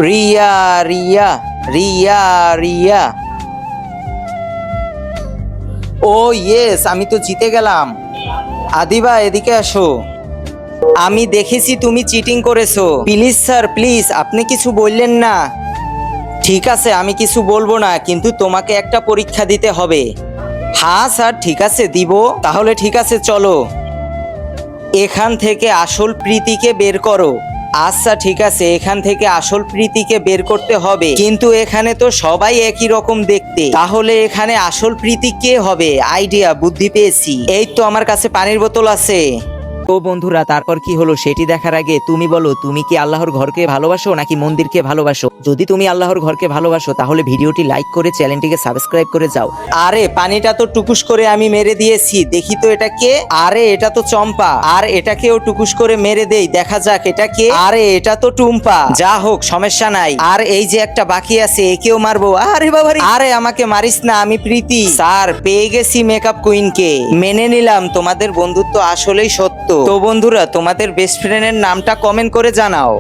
রিয়া রিয়া রিয়া রিয়া। ও yes, আমি তো জিতে গেলাম। আদিবা এদিকে আসো। আমি দেখেছি তুমি চিটিং করেছো। প্লিজ স্যার প্লিজ, আপনি কিছু বললেন না। ঠিক আছে, আমি কিছু বলবো না, কিন্তু তোমাকে একটা পরীক্ষা দিতে হবে। হ্যাঁ স্যার, ঠিক আছে দিব। তাহলে ঠিক আছে, চলো এখান থেকে আসল প্রীতিকে বের করো। আচ্ছা ঠিক আছে, এখান থেকে আসল প্রীতিকে বের করতে হবে, কিন্তু এখানে তো সবাই একই রকম দেখতে, তাহলে এখানে আসল প্রীতি কে হবে? আইডিয়া, বুদ্ধি পেয়েছি। এই তো আমার কাছে পানির বোতল আছে। ও বন্ধুরা, তারপর কি হলো সেটি দেখার আগে তুমি বলো, তুমি কি আল্লাহর ঘরকে ভালোবাসো নাকি মন্দিরকে ভালোবাসো? যদি তুমি আল্লাহর ঘরকে ভালোবাসো তাহলে ভিডিওটি লাইক করে চ্যানেলটিকে সাবস্ক্রাইব করে যাও। আরে পানিটা তো টুকুস করে আমি মেরে দিয়েছি, দেখি তো এটা কে? আরে এটা তো চম্পা। আর এটাকেও টুকুস করে মেরে দেই, দেখা যাক এটা কে। আরে এটা তো টুম্পা। যা হোক সমস্যা নাই। আর এই যে একটা বাকি আছে, একেও মারবো। আরে বাবা, আরে আমাকে মারিস না, আমি প্রীতি। স্যার পেয়ে গেছি মেকআপ কুইনকে। মেনে নিলাম তোমাদের বন্ধুত্ব আসলেই সত্য। তো বন্ধুরা, তোমাদের বেস্ট ফ্রেন্ডের নামটা কমেন্ট করে জানাও।